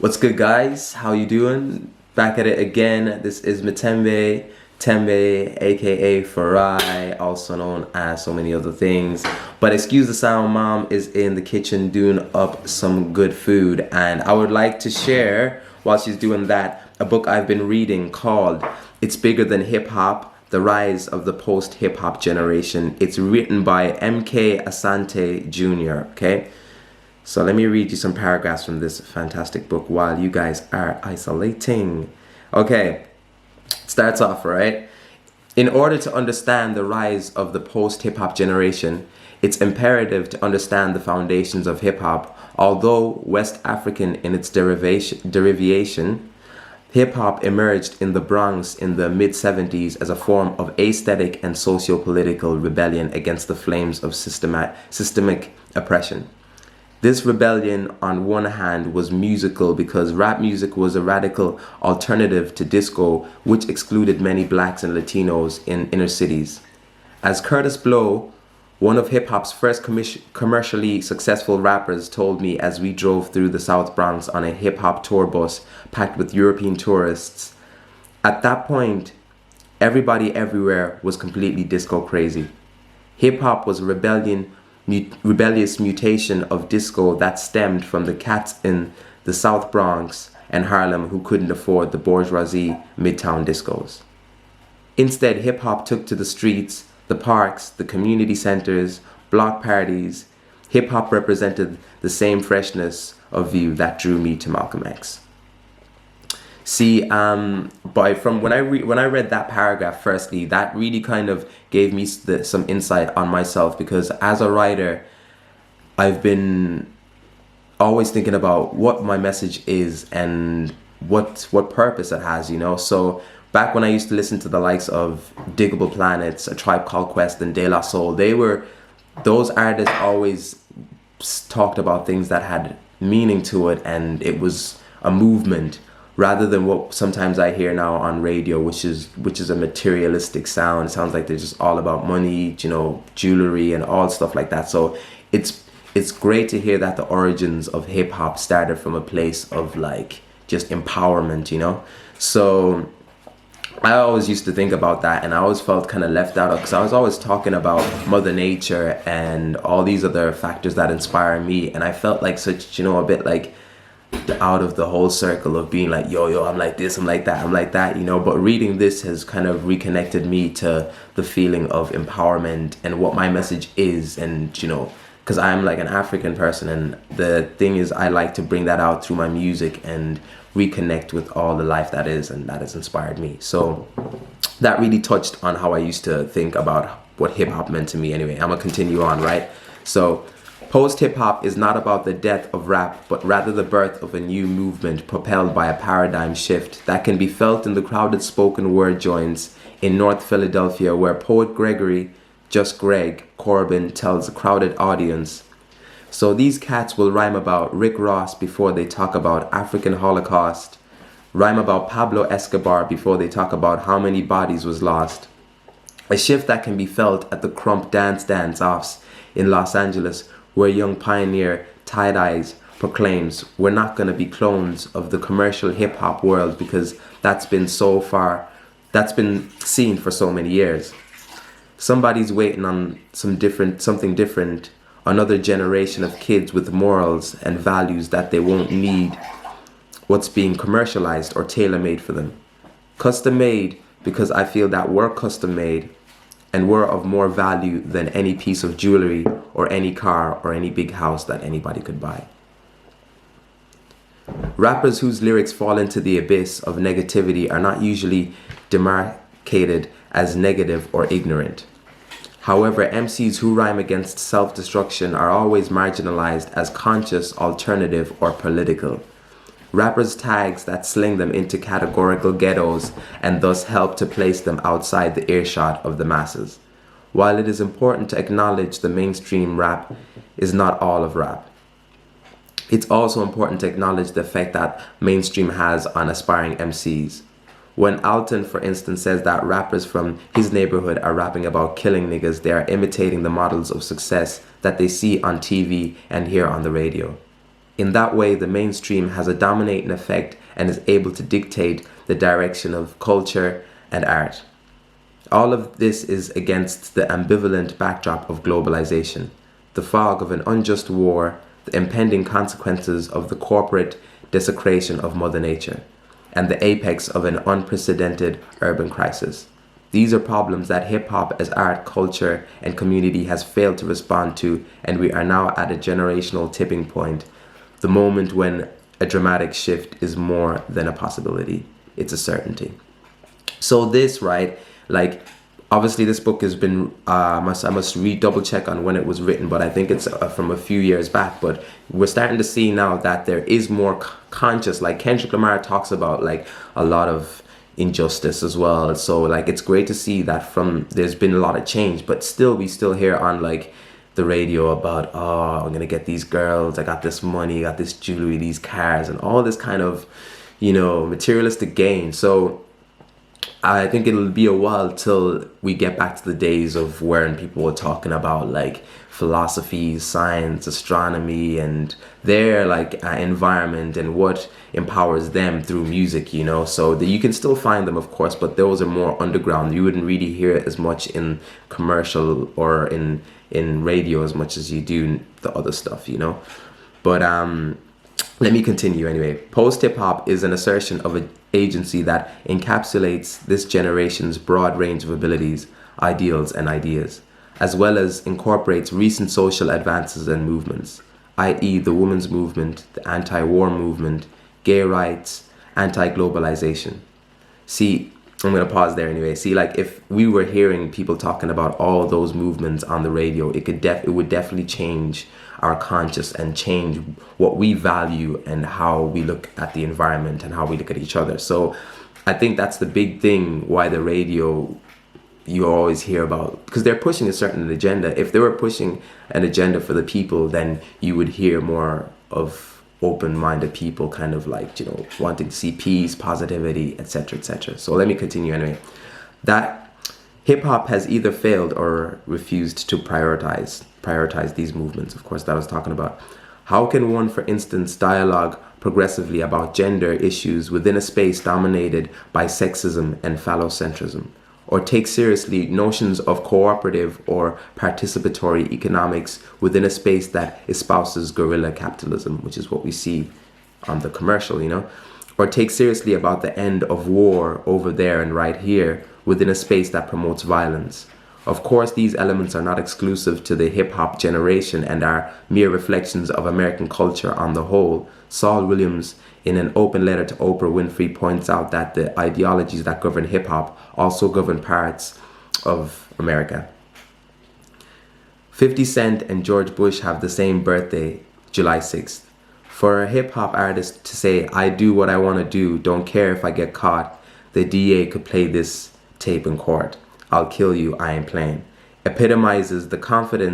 What's good, guys? How you doing? Back at it again. This is Tembe, aka Farai, also known as so many other things. But excuse the sound, mom is in the kitchen doing up some good food, and I would like to share, while she's doing that, a book I've been reading called It's Bigger Than Hip Hop: The Rise of the Post-Hip Hop Generation. It's written by M.K. Asante Jr., okay? So let me read you some paragraphs from this fantastic book while you guys are isolating. Okay, starts off, right? In order to understand the rise of the post-hip-hop generation, it's imperative to understand the foundations of hip-hop. Although West African in its derivation, hip-hop emerged in the Bronx in the mid-70s as a form of aesthetic and socio-political rebellion against the flames of systemic oppression. This rebellion, on one hand, was musical because rap music was a radical alternative to disco, which excluded many blacks and Latinos in inner cities. As Curtis Blow, one of hip-hop's first commercially successful rappers, told me as we drove through the South Bronx on a hip-hop tour bus packed with European tourists, at that point, everybody everywhere was completely disco crazy. Hip-hop was a rebellious mutation of disco that stemmed from the cats in the South Bronx and Harlem who couldn't afford the bourgeoisie midtown discos. Instead, hip-hop took to the streets, the parks, the community centers, block parties. Hip-hop represented the same freshness of view that drew me to Malcolm X. See, from when I read that paragraph, firstly, that really kind of gave me some insight on myself, because as a writer, I've been always thinking about what my message is and what purpose it has, you know. So back when I used to listen to the likes of Diggable Planets, A Tribe Called Quest, and De La Soul, those artists always talked about things that had meaning to it, and it was a movement, rather than what sometimes I hear now on radio, which is a materialistic sound. It sounds like they're just all about money, you know, jewelry and all stuff like that. So it's great to hear that the origins of hip hop started from a place of like just empowerment, you know. So I always used to think about that, and I always felt kind of left out, because I was always talking about Mother Nature and all these other factors that inspire me, and I felt like such, you know, a bit like out of the whole circle of being like, yo, I'm like this, I'm like that, you know. But reading this has kind of reconnected me to the feeling of empowerment and what my message is. And, you know, because I'm like an African person, and the thing is, I like to bring that out through my music and reconnect with all the life that is, and that has inspired me. So that really touched on how I used to think about what hip-hop meant to me. Anyway, I'm gonna continue on, right? So post-hip-hop is not about the death of rap, but rather the birth of a new movement propelled by a paradigm shift that can be felt in the crowded spoken word joints in North Philadelphia, where poet Gregory, just Greg, Corbin tells a crowded audience, so these cats will rhyme about Rick Ross before they talk about African Holocaust, rhyme about Pablo Escobar before they talk about how many bodies was lost. A shift that can be felt at the Crump dance-offs in Los Angeles, where young pioneer Tight Eyes proclaims, we're not going to be clones of the commercial hip-hop world, because that's been seen for so many years. Somebody's waiting on something different, another generation of kids with morals and values that they won't need what's being commercialized or tailor-made for them. Custom-made, because I feel that we're custom-made, and we're of more value than any piece of jewelry or any car or any big house that anybody could buy. Rappers whose lyrics fall into the abyss of negativity are not usually demarcated as negative or ignorant. However, MCs who rhyme against self-destruction are always marginalized as conscious, alternative, or political. Rappers' tags that sling them into categorical ghettos and thus help to place them outside the earshot of the masses. While it is important to acknowledge the mainstream rap is not all of rap, it's also important to acknowledge the effect that mainstream has on aspiring MCs. When Alton, for instance, says that rappers from his neighborhood are rapping about killing niggas, they are imitating the models of success that they see on TV and hear on the radio. In that way, the mainstream has a dominating effect and is able to dictate the direction of culture and art. All of this is against the ambivalent backdrop of globalization, the fog of an unjust war, the impending consequences of the corporate desecration of Mother Nature, and the apex of an unprecedented urban crisis. These are problems that hip hop as art, culture, and community has failed to respond to, and we are now at a generational tipping point, the moment when a dramatic shift is more than a possibility. It's a certainty. So this, right, like, obviously this book has been, I must double check on when it was written, but I think it's from a few years back. But we're starting to see now that there is more conscious, like Kendrick Lamar talks about like a lot of injustice as well. So like it's great to see that there's been a lot of change, but still we still hear on like the radio about, oh, I'm gonna get these girls, I got this money, I got this jewelry, these cars, and all this kind of, materialistic gain. So I think it'll be a while till we get back to the days of when people were talking about like philosophy, science, astronomy, and their like environment and what empowers them through music, so that you can still find them, of course, but those are more underground. You wouldn't really hear it as much in commercial or in radio as much as you do the other stuff, but let me continue anyway. Post-hip-hop is an assertion of an agency that encapsulates this generation's broad range of abilities, ideals, and ideas, as well as incorporates recent social advances and movements, i.e. the women's movement, the anti-war movement, gay rights, anti-globalization. See, I'm going to pause there anyway. See, like if we were hearing people talking about all those movements on the radio, it would definitely change our conscious and change what we value and how we look at the environment and how we look at each other. So I think that's the big thing why the radio you always hear about, because they're pushing a certain agenda. If they were pushing an agenda for the people, then you would hear more of open-minded people kind of like, wanting to see peace, positivity, etc., etc. So let me continue anyway. That hip-hop has either failed or refused to prioritize these movements. Of course, that I was talking about. How can one, for instance, dialogue progressively about gender issues within a space dominated by sexism and phallocentrism? Or take seriously notions of cooperative or participatory economics within a space that espouses guerrilla capitalism, which is what we see on the commercial, Or take seriously about the end of war over there and right here within a space that promotes violence. Of course, these elements are not exclusive to the hip-hop generation and are mere reflections of American culture on the whole. Saul Williams, in an open letter to Oprah Winfrey, points out that the ideologies that govern hip-hop also govern parts of America. 50 Cent and George Bush have the same birthday, July 6th. For a hip-hop artist to say, I do what I want to do, don't care if I get caught, the DA could play this tape in court. I'll kill you, I ain't playing, epitomizes the confidence